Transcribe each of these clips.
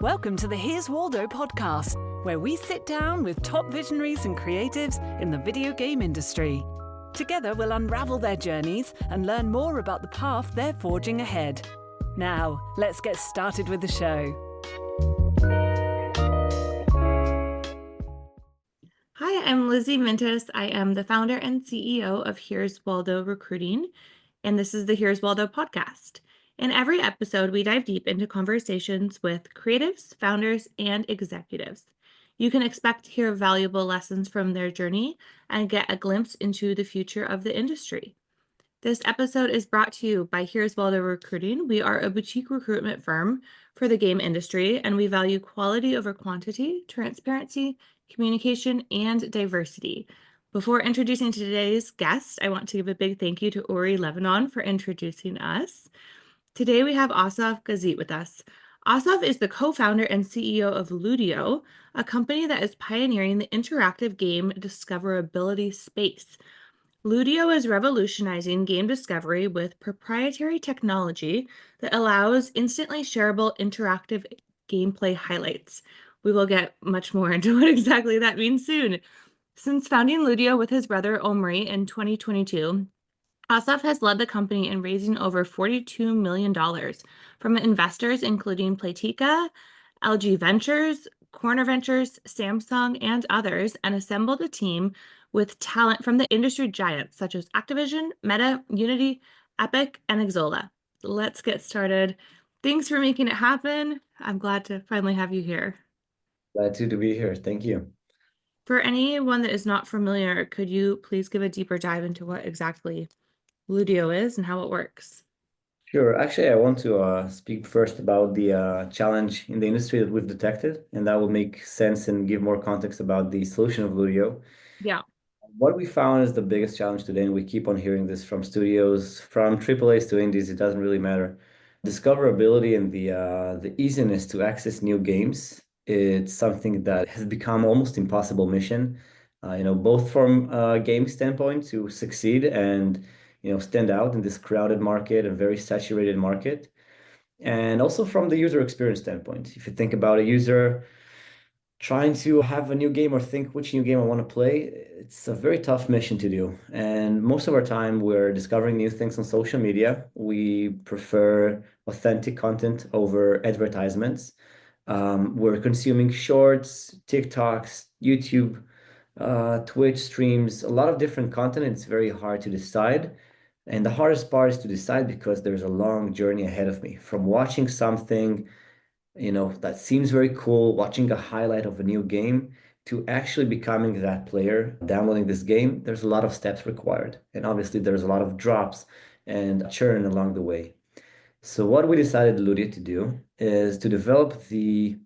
Welcome to the Here's Waldo podcast, where we sit down with top visionaries and creatives in the video game industry. Together, we'll unravel their journeys and learn more about the path they're forging ahead. Now, let's get started with the show. Hi, I'm Lizzie Mintis. I am the founder and CEO of Here's Waldo Recruiting, and this is the Here's Waldo podcast. In every episode, we dive deep into conversations with creatives, founders, and executives. You can expect to hear valuable lessons from their journey and get a glimpse into the future of the industry. This episode is brought to you by Here's Waldo Recruiting. We are a boutique recruitment firm for the game industry, and we value quality over quantity, transparency, communication, and diversity. Before introducing today's guest, I want to give a big thank you to Uri Lebanon for introducing us. Today we have Asaf Gazit with us. Asaf is the co-founder and CEO of Ludeo, a company that is pioneering the interactive game discoverability space. Ludeo is revolutionizing game discovery with proprietary technology that allows instantly shareable interactive gameplay highlights. We will get much more into what exactly that means soon. Since founding Ludeo with his brother Omri in 2022, Asaf has led the company in raising over $42 million from investors including Playtika, LG Ventures, Corner Ventures, Samsung, and others, and assembled a team with talent from the industry giants such as Activision, Meta, Unity, Epic, and Xsolla. Let's get started. Thanks for making it happen. I'm glad to finally have you here. Glad to be here. Thank you. For anyone that is not familiar, could you please give a deeper dive into what exactly Ludeo is and how it works? Sure. Actually, I want to speak first about the challenge in the industry that we've detected, and that will make sense and give more context about the solution of Ludeo. Yeah. What we found is the biggest challenge today, and we keep on hearing this from studios, from AAAs to indies, it doesn't really matter. Discoverability and the easiness to access new games, it's something that has become almost impossible mission. Both from a game standpoint to succeed and stand out in this crowded market, a very saturated market, and also from the user experience standpoint. If you think about a user trying to have a new game or think which new game I want to play, it's a very tough mission to do. And most of our time, we're discovering new things on social media. We prefer authentic content over advertisements. We're consuming shorts, TikToks, YouTube, Twitch streams, a lot of different content. It's very hard to decide. And the hardest part is to decide because there's a long journey ahead of me from watching something that seems very cool, watching a highlight of a new game to actually becoming that player, downloading this game. There's a lot of steps required. And obviously there's a lot of drops and churn along the way. So what we decided Ludeo to do is to develop I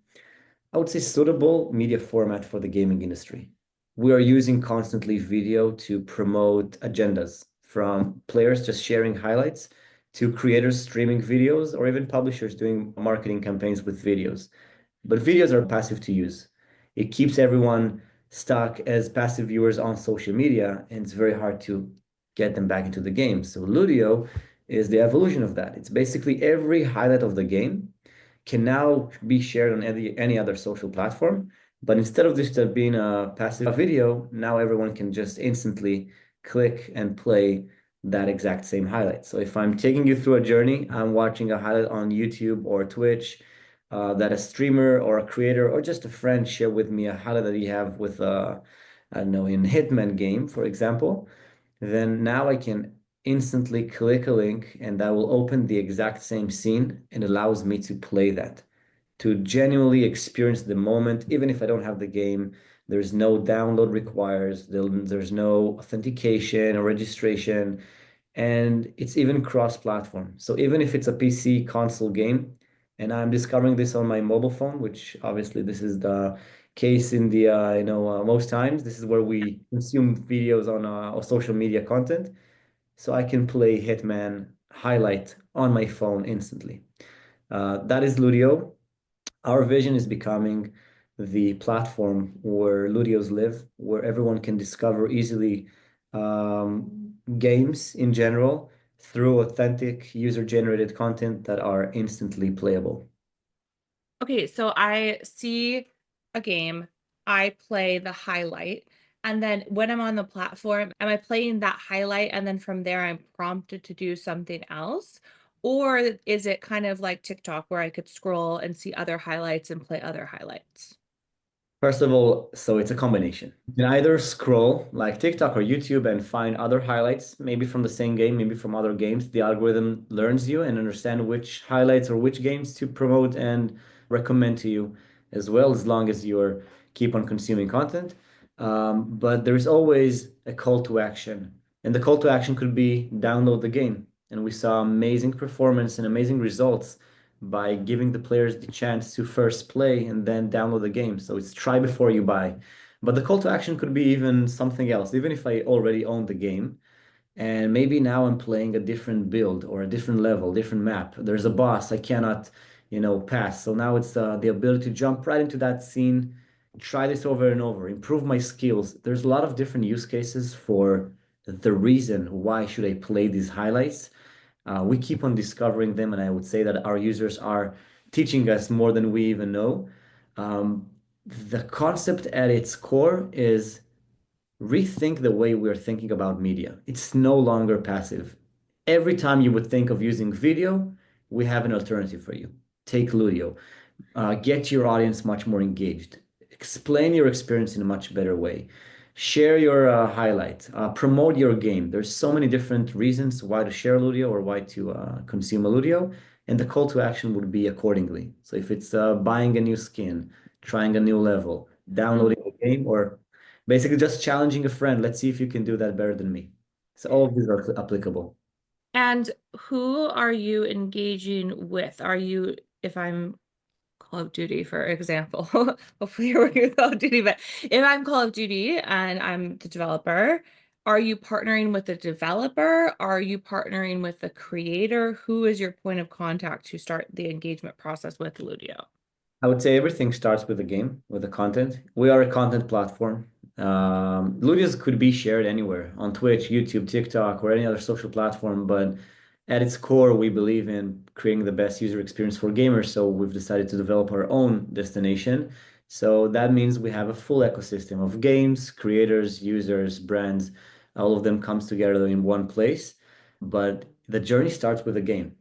would say, suitable media format for the gaming industry. We are using constantly video to promote agendas, from players just sharing highlights to creators streaming videos or even publishers doing marketing campaigns with videos. But videos are passive to use. It keeps everyone stuck as passive viewers on social media, and it's very hard to get them back into the game. So Ludeo is the evolution of that. It's basically every highlight of the game can now be shared on any other social platform. But instead of this being a passive video, now everyone can just instantly click and play that exact same highlight. So if I'm taking you through a journey, I'm watching a highlight on YouTube or Twitch that a streamer or a creator or just a friend share with me, a highlight that you have with, I don't know, in Hitman game, for example, then now I can instantly click a link and that will open the exact same scene and allows me to play that, to genuinely experience the moment, even if I don't have the game. There's no download requires, there's no authentication or registration, and it's even cross-platform. So even if it's a PC console game, and I'm discovering this on my mobile phone, which obviously this is the case in the most times, this is where we consume videos on social media content. So I can play Hitman highlight on my phone instantly. That is Ludeo. Our vision is becoming the platform where Ludeos live, where everyone can discover easily games in general through authentic user-generated content that are instantly playable. Okay, so I see a game, I play the highlight, and then when I'm on the platform, am I playing that highlight and then from there I'm prompted to do something else? Or is it kind of like TikTok where I could scroll and see other highlights and play other highlights? First of all, so it's a combination. You can either scroll like TikTok or YouTube and find other highlights, maybe from the same game, maybe from other games. The algorithm learns you and understand which highlights or which games to promote and recommend to you as well, as long as you're keep on consuming content. But there's always a call to action. And the call to action could be download the game. And we saw amazing performance and amazing results by giving the players the chance to first play and then download the game. So it's try before you buy. But the call to action could be even something else. Even if I already own the game and maybe now I'm playing a different build or a different level, different map. There's a boss I cannot, pass. So now it's the ability to jump right into that scene, try this over and over, improve my skills. There's a lot of different use cases for the reason why should I play these highlights. We keep on discovering them, and I would say that our users are teaching us more than we even know. The concept at its core is rethink the way we're thinking about media. It's no longer passive. Every time you would think of using video, we have an alternative for you. Take Ludeo. Get your audience much more engaged. Explain your experience in a much better way. Share your highlight. Promote your game. There's so many different reasons why to share Ludio or why to consume a Ludio, and the call to action would be accordingly. So if it's buying a new skin, trying a new level, downloading the game, or basically just challenging a friend, let's see if you can do that better than me. So all of these are applicable. And who are you engaging with? Are you, if I'm Call of Duty, for example, hopefully you're working with Call of Duty, but if I'm Call of Duty and I'm the developer, are you partnering with the developer? Are you partnering with the creator? Who is your point of contact to start the engagement process with Ludeo? I would say everything starts with the game, with the content. We are a content platform. Ludios could be shared anywhere on Twitch, YouTube, TikTok, or any other social platform, but at its core, we believe in creating the best user experience for gamers. So we've decided to develop our own destination. So that means we have a full ecosystem of games, creators, users, brands. All of them comes together in one place. But the journey starts with a game.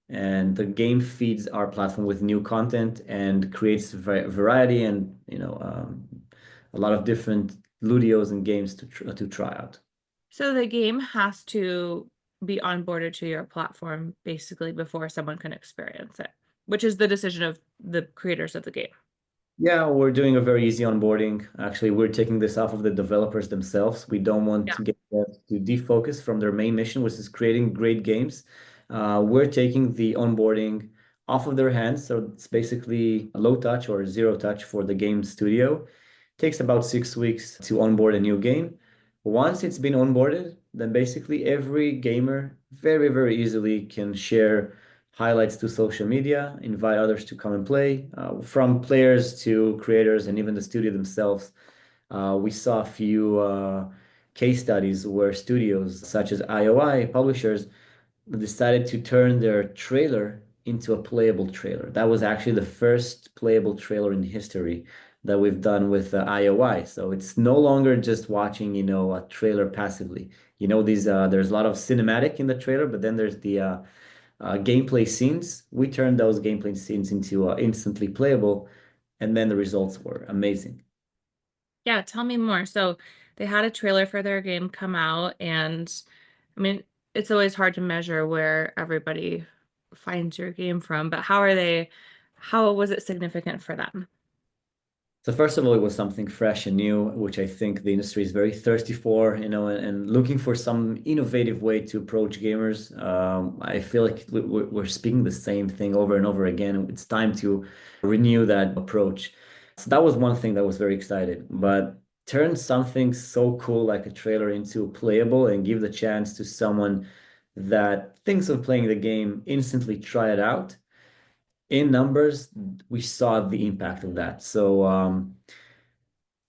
And the game feeds our platform with new content and creates variety and a lot of different ludios and games to try out. So the game has to be onboarded to your platform basically before someone can experience it, which is the decision of the creators of the game. Yeah, we're doing a very easy onboarding. Actually, we're taking this off of the developers themselves. We don't want Yeah. to get them to defocus from their main mission, which is creating great games. We're taking the onboarding off of their hands. So it's basically low touch or zero touch for the game studio. Takes about 6 weeks to onboard a new game. Once it's been onboarded, then basically every gamer very, very easily can share highlights to social media, invite others to come and play, from players to creators and even the studio themselves. We saw a few case studies where studios such as IOI, publishers, decided to turn their trailer into a playable trailer. That was actually the first playable trailer in history that we've done with IOI. So it's no longer just watching, a trailer passively. There's a lot of cinematic in the trailer, but then there's the gameplay scenes. We turned those gameplay scenes into instantly playable, and then the results were amazing. Yeah, tell me more. So they had a trailer for their game come out, and I mean, it's always hard to measure where everybody finds your game from, but how was it significant for them? So first of all, it was something fresh and new, which I think the industry is very thirsty for, and looking for some innovative way to approach gamers. I feel like we're speaking the same thing over and over again. It's time to renew that approach. So that was one thing that was very exciting. But turn something so cool like a trailer into playable and give the chance to someone that thinks of playing the game instantly try it out in numbers, we saw the impact of that. So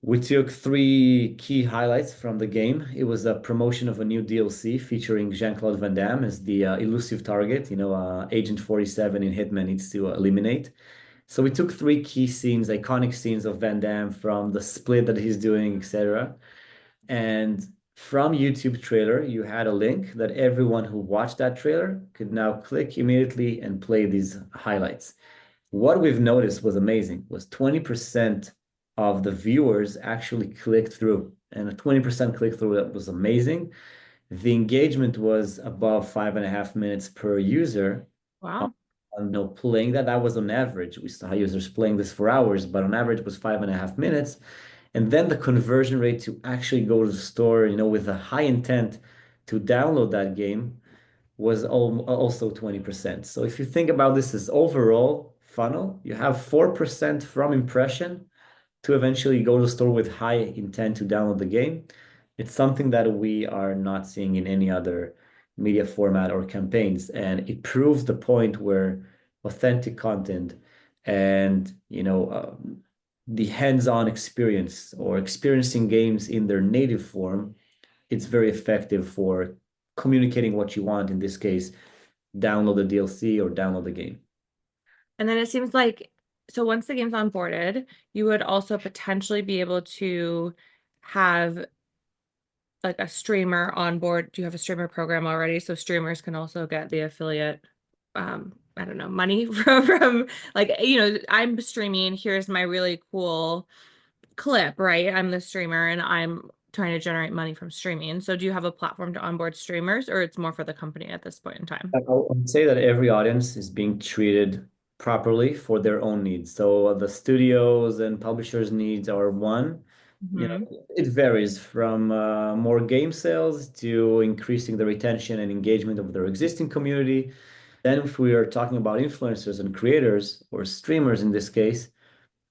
we took three key highlights from the game. It was a promotion of a new DLC featuring Jean-Claude Van Damme as the elusive target, Agent 47 in Hitman needs to eliminate. So we took three key scenes, iconic scenes of Van Damme from the split that he's doing, etc. And from YouTube trailer, you had a link that everyone who watched that trailer could now click immediately and play these highlights. What we've noticed was amazing was 20% of the viewers actually clicked through, and a 20% click through that was amazing. The engagement was above 5.5 minutes per user Wow. playing that. That was on average. We saw users playing this for hours, but on average it was 5.5 minutes. And then the conversion rate to actually go to the store, with a high intent to download that game was also 20%. So if you think about this as overall funnel, you have 4% from impression to eventually go to the store with high intent to download the game. It's something that we are not seeing in any other media format or campaigns. And it proves the point where authentic content and, the hands-on experience or experiencing games in their native form, it's very effective for communicating what you want. In this case, download the DLC or download the game. And then it seems like, so once the game's onboarded, you would also potentially be able to have like a streamer on board. Do you have a streamer program already? So streamers can also get the affiliate, I don't know, money from like, I'm streaming, here's my really cool clip, right? I'm the streamer and I'm trying to generate money from streaming. So do you have a platform to onboard streamers, or it's more for the company at this point in time? I would say that every audience is being treated properly for their own needs. So the studios and publishers' needs are one. Mhm. It varies from more game sales to increasing the retention and engagement of their existing community. Then, if we are talking about influencers and creators or streamers in this case,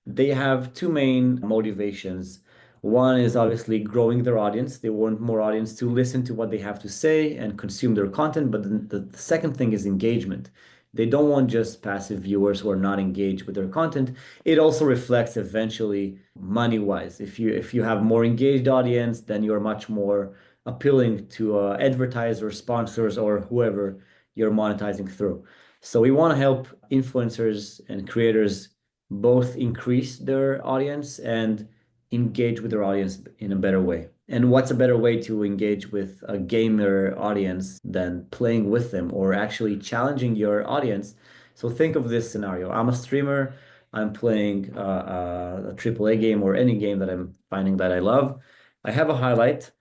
they have two main motivations. One is obviously growing their audience. They want more audience to listen to what they have to say and consume their content. But the second thing is engagement. They don't want just passive viewers who are not engaged with their content. It also reflects eventually money-wise. If you have more engaged audience, then you're much more appealing to advertisers, sponsors, or whoever you're monetizing through. So we want to help influencers and creators both increase their audience and engage with their audience in a better way. And what's a better way to engage with a gamer audience than playing with them or actually challenging your audience? So think of this scenario. I'm a streamer. I'm playing a AAA game or any game that I'm finding that I love. I have a highlight.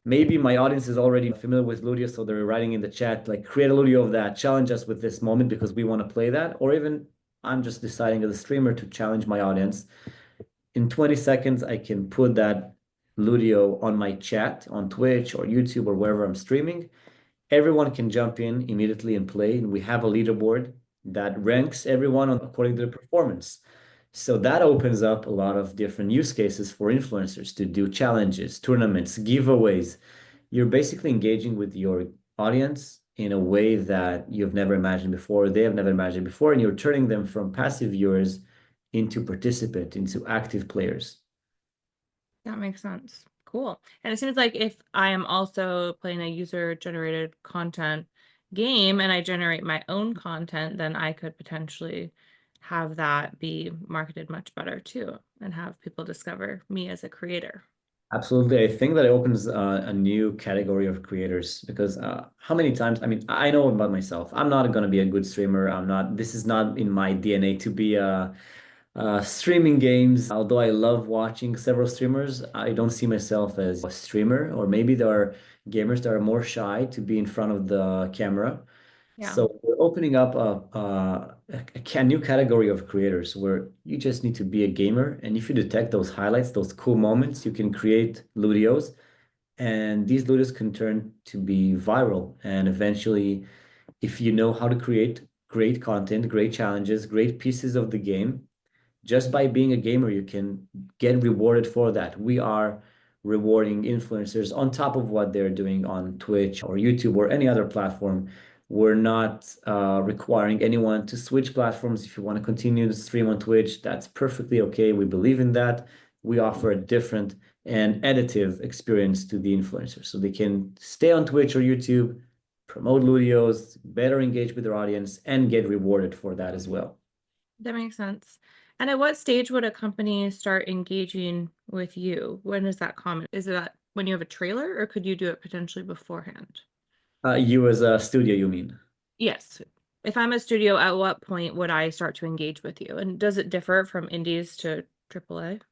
Maybe my audience is already familiar with Ludeo, so they're writing in the chat, like, create a Ludeo of that, challenge us with this moment because we want to play that. Or even I'm just deciding as a streamer to challenge my audience. In 20 seconds, I can put that Ludeo on my chat on Twitch or YouTube or wherever I'm streaming. Everyone can jump in immediately and play, and we have a leaderboard that ranks everyone according to the performance. So that opens up a lot of different use cases for influencers to do challenges, tournaments, giveaways. You're basically engaging with your audience in a way that you've never imagined before, they have never imagined before, and you're turning them from passive viewers into participant, into active players. That makes sense. Cool. And it seems like if I am also playing a user-generated content game and I generate my own content, then I could potentially have that be marketed much better too, and have people discover me as a creator. Absolutely. I think that it opens a new category of creators because how many times, I mean, I know about myself. I'm not going to be a good streamer. This is not in my DNA to be streaming games. Although I love watching several streamers, I don't see myself as a streamer, or maybe there are gamers that are more shy to be in front of the camera. Yeah. So we're opening up a new category of creators where you just need to be a gamer. And if you detect those highlights, those cool moments, you can create Ludios. And these Ludios can turn to be viral. And eventually, if you know how to create great content, great challenges, great pieces of the game, just by being a gamer, you can get rewarded for that. We are rewarding influencers on top of what they're doing on Twitch or YouTube or any other platform. We're not requiring anyone to switch platforms. If you want to continue to stream on Twitch, that's perfectly okay. We believe in that. We offer a different and additive experience to the influencers so they can stay on Twitch or YouTube, promote Ludios, better engage with their audience, and get rewarded for that as well. That makes sense. And at what stage would a company start engaging with you? When is that common? Is that when you have a trailer, or could you do it potentially beforehand? You as a studio, you mean? Yes. If I'm a studio, at what point would I start to engage with you? And does it differ from indies to AAA?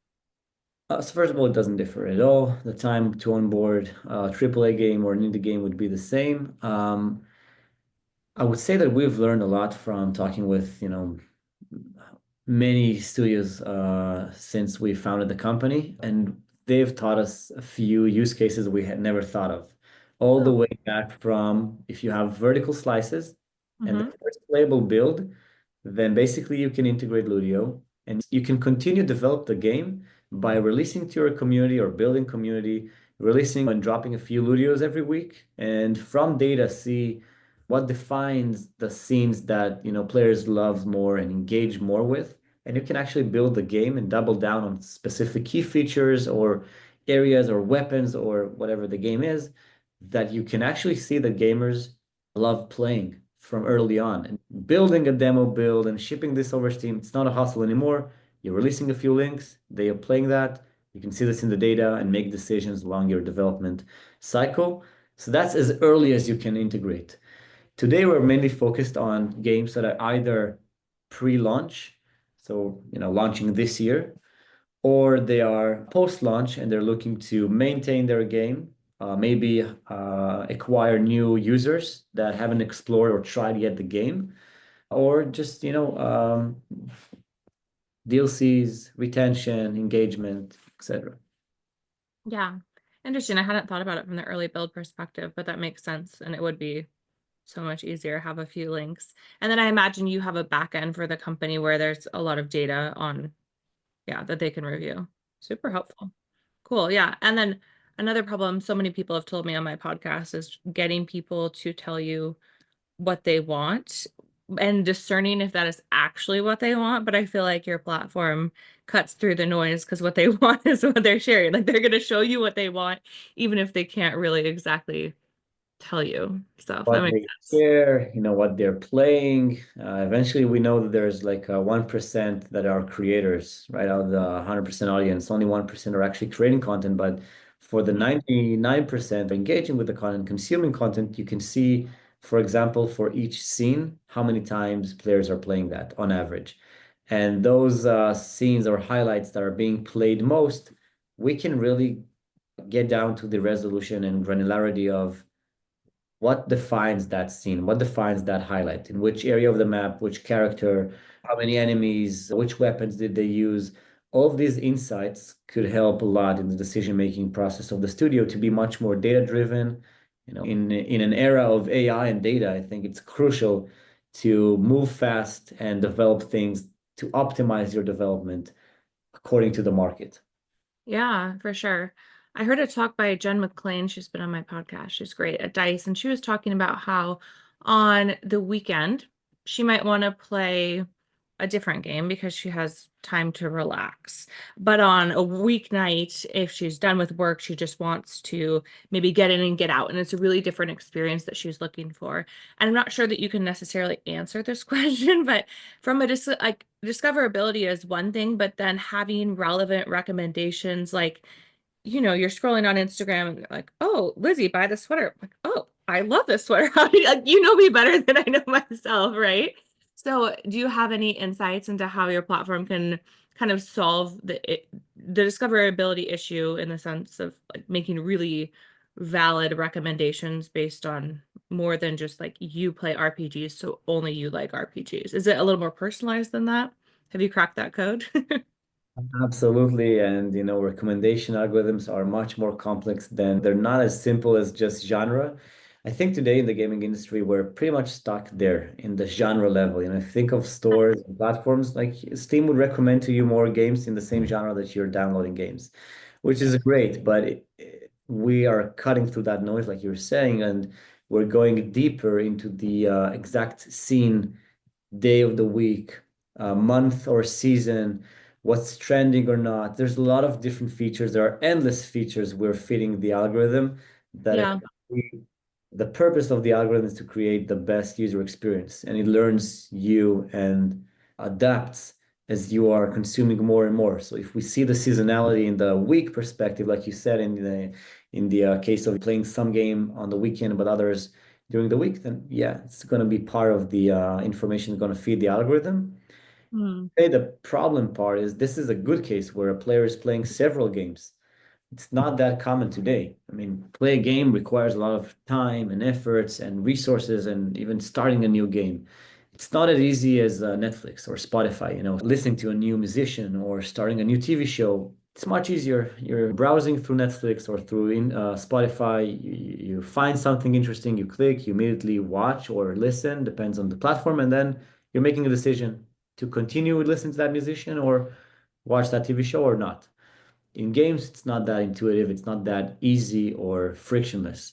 So first of all, it doesn't differ at all. The time to onboard a AAA game or an indie game would be the same. I would say that we've learned a lot from talking with, many studios since we founded the company, and they've taught us a few use cases we had never thought of. All the Oh. way back from if you have vertical slices and the Hmm. first playable build, then basically you can integrate Ludeo and you can continue to develop the game by releasing to your community or building community, releasing and dropping a few Ludeos every week, and from data see what defines the scenes that players love more and engage more with. And you can actually build the game and double down on specific key features or areas or weapons or whatever the game is that you can actually see that gamers love playing from early on. And building a demo build and shipping this over Steam, it's not a hustle anymore. You're releasing a few links, they are playing that. You can see this in the data and make decisions along your development cycle. So that's as early as you can integrate. Today, we're mainly focused on games that are either pre-launch, so launching this year, or they are post-launch and they're looking to maintain their game, maybe acquire new users that haven't explored or tried yet the game, or just DLCs, retention, engagement, etc. Yeah. Interesting. I hadn't thought about it from the early build perspective, but that makes sense. And it would be so much easier to have a few links. And then I imagine you have a back end for the company where there's a lot of data on, yeah, that they can review. Super helpful. Cool. Yeah. And then another problem so many people have told me on my podcast is getting people to tell you what they want and discerning if that is actually what they want. But I feel like your platform cuts through the noise because what they want is what they're sharing. Like they're going to show you what they want, even if they can't really exactly tell you. So that What makes they sense. share, what they're playing. Eventually, we know that there's like 1% that are creators, right? Out of the 100% audience, only 1% are actually creating content. But for the 99% engaging with the content, consuming content, you can see, for example, for each scene, how many times players are playing that on average. And those scenes or highlights that are being played most, we can really get down to the resolution and granularity of what defines that scene, what defines that highlight, in which area of the map, which character, how many enemies, which weapons did they use. All of these insights could help a lot in the decision-making process of the studio to be much more data-driven. In an era of AI and data, I think it's crucial to move fast and develop things to optimize your development according to the market. Yeah, for sure. I heard a talk by Jen McClain. She's been on my podcast. She's great at Dice. And she was talking about how on the weekend, she might want to play a different game because she has time to relax. But on a weeknight, if she's done with work, she just wants to maybe get in and get out. And it's a really different experience that she's looking for. And I'm not sure that you can necessarily answer this question, but from a like discoverability is one thing, but then having relevant recommendations, like, you're scrolling on Instagram and you're like, oh, Lizzie, buy this sweater. I'm like, oh, I love this sweater. How do you, like, you know me better than I know myself, right? So do you have any insights into how your platform can kind of solve the discoverability issue in the sense of like making really valid recommendations based on more than just like you play RPGs, so only you like RPGs? Is it a little more personalized than that? Have you cracked that code? Absolutely. And, recommendation algorithms are much more complex than they're not as simple as just genre. I think today in the gaming industry, we're pretty much stuck there in the genre level. Think of stores and platforms like Steam would recommend to you more games in the same genre that you're downloading games, which is great. But we are cutting through that noise, like you're saying, and we're going deeper into the exact scene, day of the week, month or season, what's trending or not. There's a lot of different features. There are endless features we're feeding the algorithm that Yeah. the purpose of the algorithm is to create the best user experience, and it learns you and adapts as you are consuming more and more. So if we see the seasonality in the week perspective, like you said, in the case of playing some game on the weekend, but others during the week, then yeah, it's going to be part of the information going to feed the algorithm. Hmm. Hey, the problem part is this is a good case where a player is playing several games. It's not that common today. I mean, play a game requires a lot of time and efforts and resources and even starting a new game. It's not as easy as Netflix or Spotify, listening to a new musician or starting a new TV show. It's much easier. You're browsing through Netflix or through Spotify. You find something interesting, you click, you immediately watch or listen, depends on the platform, and then you're making a decision to continue listening to that musician or watch that TV show or not. In games, it's not that intuitive, it's not that easy or frictionless.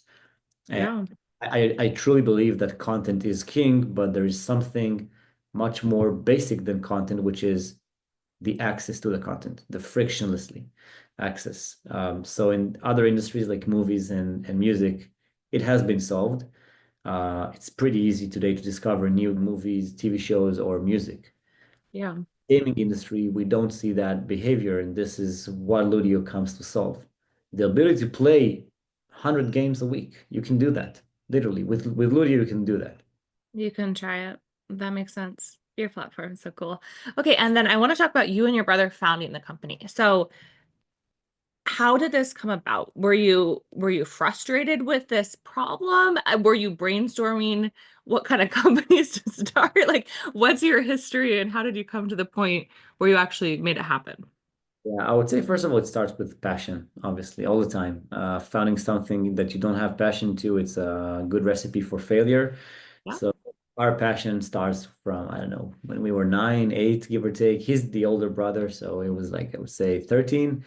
And Yeah. I truly believe that content is king, but there is something much more basic than content, which is the access to the content, the frictionlessly access. So in other industries like movies and music, it has been solved. It's pretty easy today to discover new movies, TV shows, or music. Yeah. Gaming industry, we don't see that behavior, and this is what Ludeo comes to solve. The ability to play 100 games a week, you can do that. Literally, with Ludeo, you can do that. You can try it. That makes sense. Your platform is so cool. Okay, and then I want to talk about you and your brother founding the company. So, how did this come about? Were you frustrated with this problem? Were you brainstorming what kind of companies to start? Like, what's your history and how did you come to the point where you actually made it happen? Yeah, I would say first of all, it starts with passion, obviously, all the time. Founding something that you don't have passion to, it's a good recipe for failure. Yeah. So our passion starts from, I don't know, when we were 9, 8, give or take. He's the older brother, so it was like, I would say 13.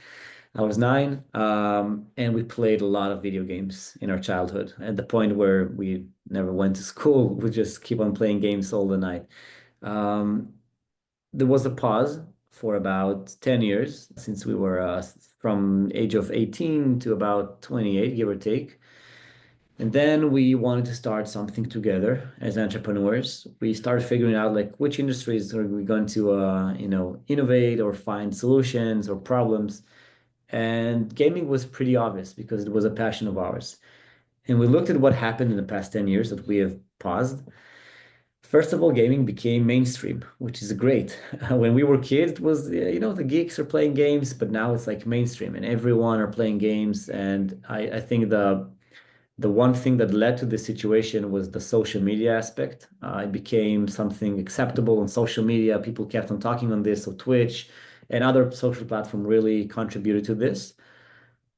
I was 9, and we played a lot of video games in our childhood at the point where we never went to school. We just keep on playing games all the night. Um, there was a pause for about 10 years since we were from age of 18 to about 28, give or take. And then we wanted to start something together as entrepreneurs. We started figuring out like which industries are we going to innovate or find solutions or problems. And gaming was pretty obvious because it was a passion of ours. And we looked at what happened in the past 10 years that we have paused. First of all, gaming became mainstream, which is great. When we were kids, it was, the geeks are playing games, but now it's like mainstream and everyone are playing games. And I think the one thing that led to this situation was the social media aspect. It became something acceptable on social media. People kept on talking on this, so Twitch and other social platform really contributed to this.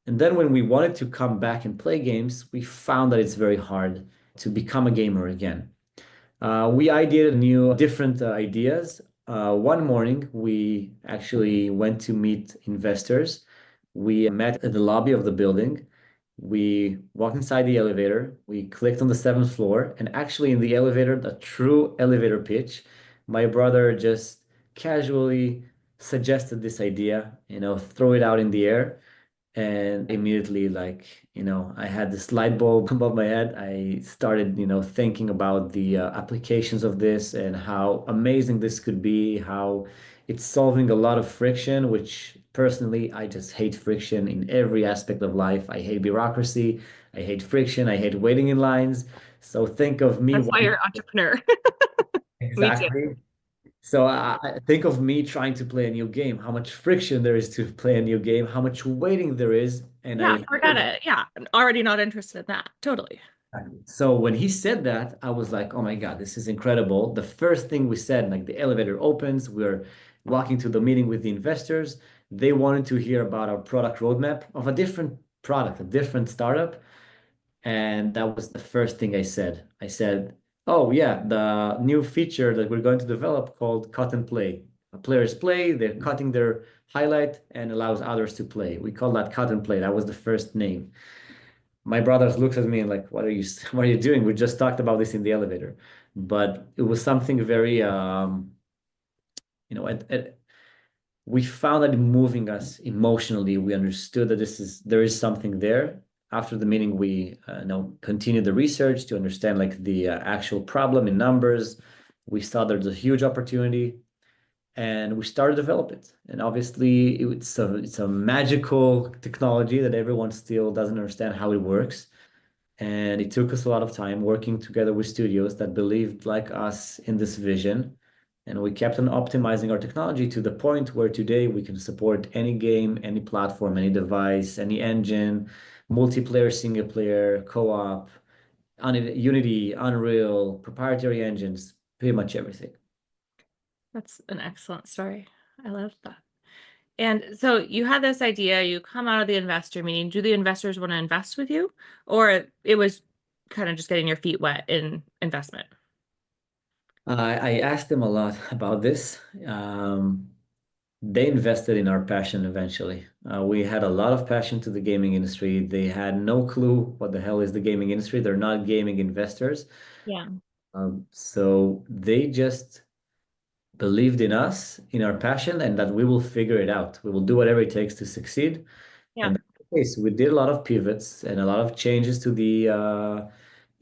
And then when we wanted to come back and play games, we found that it's very hard to become a gamer again. We ideated new different ideas. One morning, we actually went to meet investors. We met at the lobby of the building. We walked inside the elevator. We clicked on the seventh floor, and actually, in the elevator, the true elevator pitch, my brother just casually suggested this idea, throw it out in the air. And immediately, like, I had this light bulb above my head. I started, thinking about the applications of this and how amazing this could be, how it's solving a lot of friction, which personally, I just hate friction in every aspect of life. I hate bureaucracy. I hate friction. I hate waiting in lines. So think of me That's why wanting you're an entrepreneur. Me too. exactly. So I think of me trying to play a new game, how much friction there is to play a new game, how much waiting there is. And Yeah, I forget it. Yeah, I'm already not interested in that. Totally. so when he said that, I was like, oh my God, this is incredible. The first thing we said, like the elevator opens, we're walking to the meeting with the investors. They wanted to hear about our product roadmap of a different product, a different startup. And that was the first thing I said. I said, oh, yeah, the new feature that we're going to develop called cut and play. Players play, they're cutting their highlight and allows others to play. We call that cut and play. That was the first name. My brothers looked at me and like, what are you, what are you doing? We just talked about this in the elevator. But it was something very, you know, we found that moving us emotionally. We understood that there is something there. After the meeting, we continued the research to understand like the actual problem in numbers. We saw there's a huge opportunity. and we started to develop it. And obviously, it's a magical technology that everyone still doesn't understand how it works. And it took us a lot of time working together with studios that believed like us in this vision. And we kept on optimizing our technology to the point where today we can support any game, any platform, any device, any engine, multiplayer, single player, co-op, Unity, Unreal, proprietary engines, pretty much everything. That's an excellent story. I love that. And so you had this idea, you come out of the investor meeting. Do the investors want to invest with you? Or it was kind of just getting your feet wet in investment? I asked them a lot about this. They invested in our passion eventually. We had a lot of passion to the gaming industry. They had no clue what the hell is the gaming industry. They're not gaming investors. Yeah. So they just believed in us, in our passion, and that we will figure it out. We will do whatever it takes to succeed. Yeah. And that's the case. We did a lot of pivots and a lot of changes to the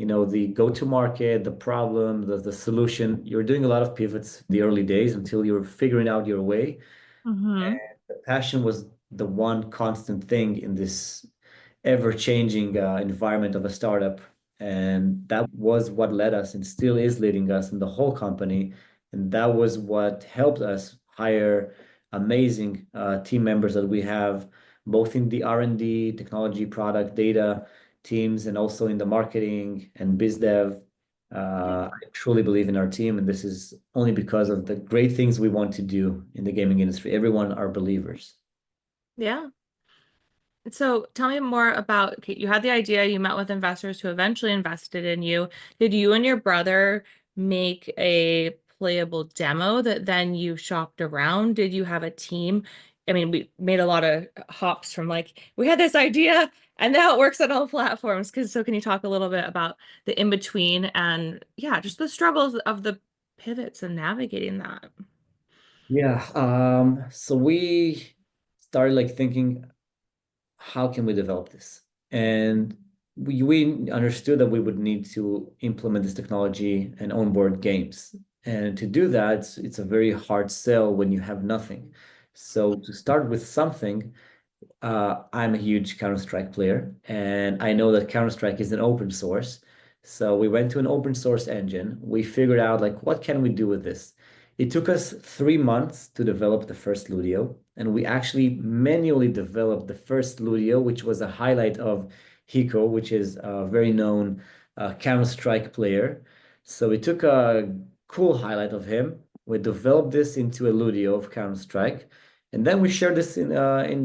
go-to market, the problem, the solution. You're doing a lot of pivots in the early days until you're figuring out your way. Mm-hmm. The passion was the one constant thing in this ever-changing environment of a startup. And that was what led us and still is leading us in the whole company. And that was what helped us hire amazing team members that we have, both in the R&D, technology, product, data teams, and also in the marketing and biz dev. I truly believe in our team, and this is only because of the great things we want to do in the gaming industry. Everyone are believers. Yeah. So tell me more about, okay, you had the idea, you met with investors who eventually invested in you. Did you and your brother make a playable demo that then you shopped around? Did you have a team? I mean, we made a lot of hops from like, we had this idea and now it works on all platforms. So can you talk a little bit about the in-between and yeah, just the struggles of the pivots and navigating that? Yeah, so we started like thinking, how can we develop this? And we understood that we would need to implement this technology and onboard games. And to do that, it's a very hard sell when you have nothing. So to start with something, I'm a huge Counter-Strike player, and I know that Counter-Strike is an open source. So we went to an open source engine. We figured out like what can we do with this? It took us 3 months to develop the first Ludeo, and we actually manually developed the first Ludeo, which was a highlight of Hiko, which is a very known Counter-Strike player. So we took a cool highlight of him. We developed this into a Ludeo of Counter-Strike. And then we shared this in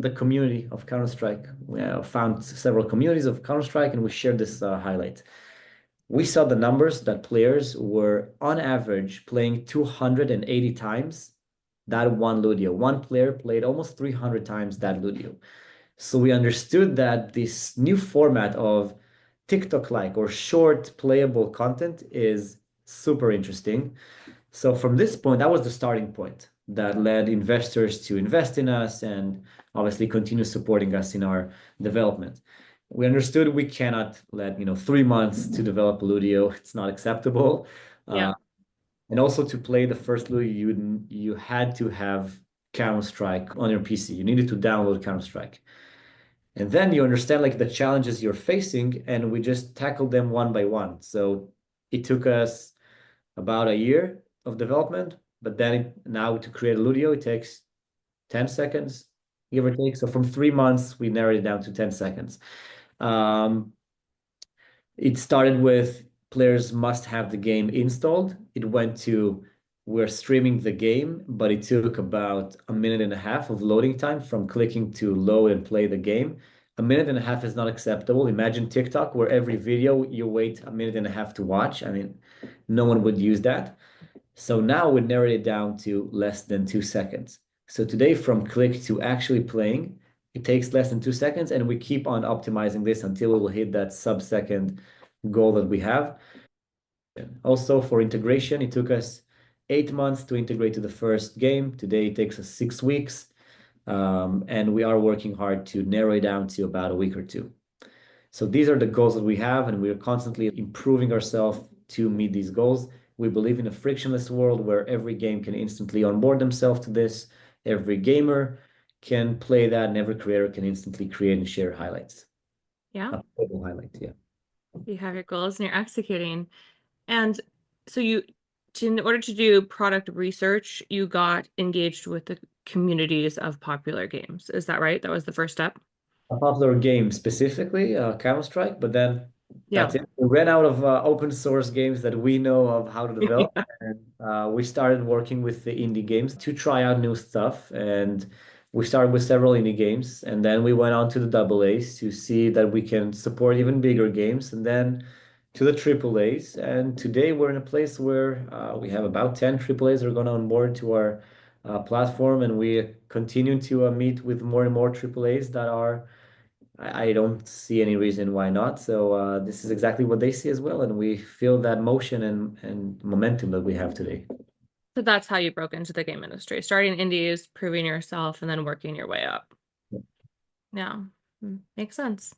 the community of Counter-Strike. We found several communities of Counter-Strike and we shared this highlight. We saw the numbers that players were on average playing 280 times that one Ludeo. One player played almost 300 times that Ludeo. So we understood that this new format of TikTok-like or short playable content is super interesting. So from this point, that was the starting point that led investors to invest in us and obviously continue supporting us in our development. We understood we cannot let 3 months to develop a Ludeo. It's not acceptable. Yeah. And also to play the first Ludeo, you had to have Counter-Strike on your PC. You needed to download Counter-Strike. And then you understand like the challenges you're facing, and we just tackled them one by one. So it took us about a year of development, but then now to create a Ludeo, it takes 10 seconds, give or take. So from 3 months, we narrowed it down to 10 seconds. It started with players must have the game installed. It went to we're streaming the game, but it took about a minute and a half of loading time from clicking to load and play the game. A minute and a half is not acceptable. Imagine TikTok, where every video you wait a minute and a half to watch. I mean, no one would use that. So now we narrowed it down to less than 2 seconds. So today, from click to actually playing, it takes less than 2 seconds, and we keep on optimizing this until we will hit that sub-second goal that we have. Also, for integration, it took us 8 months to integrate to the first game. Today, it takes us 6 weeks. And we are working hard to narrow it down to about a week or two. So these are the goals that we have, and we are constantly improving ourselves to meet these goals. We believe in a frictionless world where every game can instantly onboard themselves to this. Every gamer can play that, and every creator can instantly create and share highlights. Yeah. Playable highlights, yeah. You have your goals and you're executing. And so in order to do product research, you got engaged with the communities of popular games. Is that right? That was the first step? A popular game specifically, Counter-Strike, but then Yeah. that's it. We ran out of open source games that we know of how to develop, and we started working with the indie games to try out new stuff. And we started with several indie games, and then we went on to the double A's to see that we can support even bigger games, and then to the triple A's. And today we're in a place where we have about 10 triple A's that are going on board to our platform, and we continue to meet with more and more triple A's that are I don't see any reason why not. So this is exactly what they see as well, and we feel that motion and momentum that we have today. So that's how you broke into the game industry, starting indies, proving yourself, and then working your way up. Yeah, makes sense.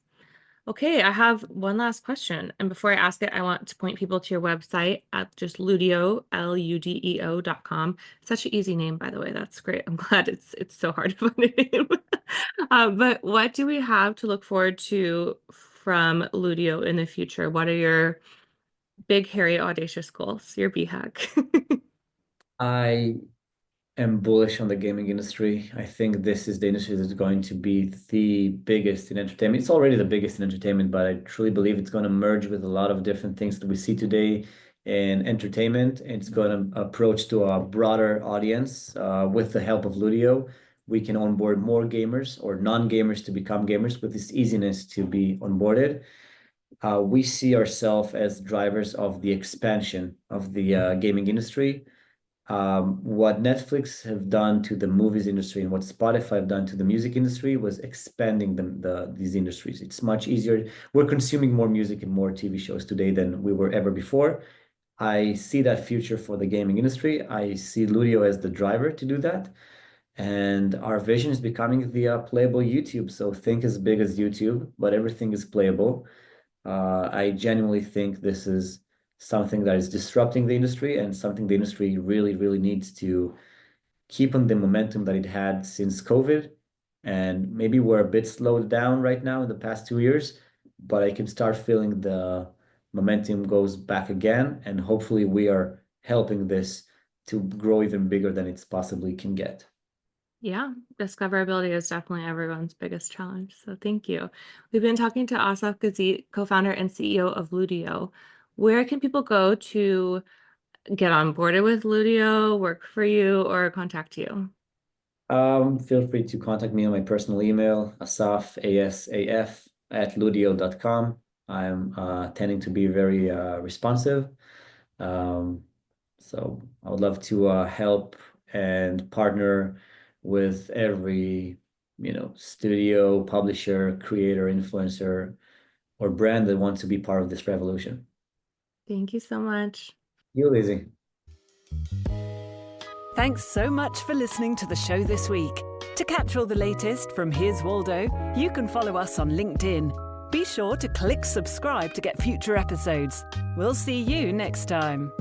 Okay, I have one last question. And before I ask it, I want to point people to your website at just Ludeo, Ludeo.com. Such an easy name, by the way. That's great. I'm glad it's so hard to find a name. But what do we have to look forward to from Ludeo in the future? What are your big, hairy, audacious goals, your BHAG? I am bullish on the gaming industry. I think this is the industry that's going to be the biggest in entertainment. It's already the biggest in entertainment, but I truly believe it's going to merge with a lot of different things that we see today in entertainment. It's going to approach to a broader audience with the help of Ludeo. We can onboard more gamers or non-gamers to become gamers with this easiness to be onboarded. We see ourselves as drivers of the expansion of the gaming industry. What Netflix have done to the movies industry and what Spotify have done to the music industry was expanding these industries. It's much easier. We're consuming more music and more TV shows today than we were ever before. I see that future for the gaming industry. I see Ludeo as the driver to do that. And our vision is becoming the playable YouTube. So think as big as YouTube, but everything is playable. I genuinely think this is something that is disrupting the industry and something the industry really, really needs to keep on the momentum that it had since COVID. And maybe we're a bit slowed down right now in the past 2 years, but I can start feeling the momentum goes back again. And hopefully we are helping this to grow even bigger than it's possibly can get. Yeah, discoverability is definitely everyone's biggest challenge. So thank you. We've been talking to Asaf Gazit, co-founder and CEO of Ludeo. Where can people go to get on board with Ludeo, work for you, or contact you? Feel free to contact me on my personal email, asaf, ASAF, @ludeo.com. I'm tending to be very responsive. So I would love to help and partner with every, studio, publisher, creator, influencer, or brand that wants to be part of this revolution. Thank you so much. You, Lizzie. Thanks so much for listening to the show this week. To catch all the latest from Here's Waldo, you can follow us on LinkedIn. Be sure to click subscribe to get future episodes. We'll see you next time.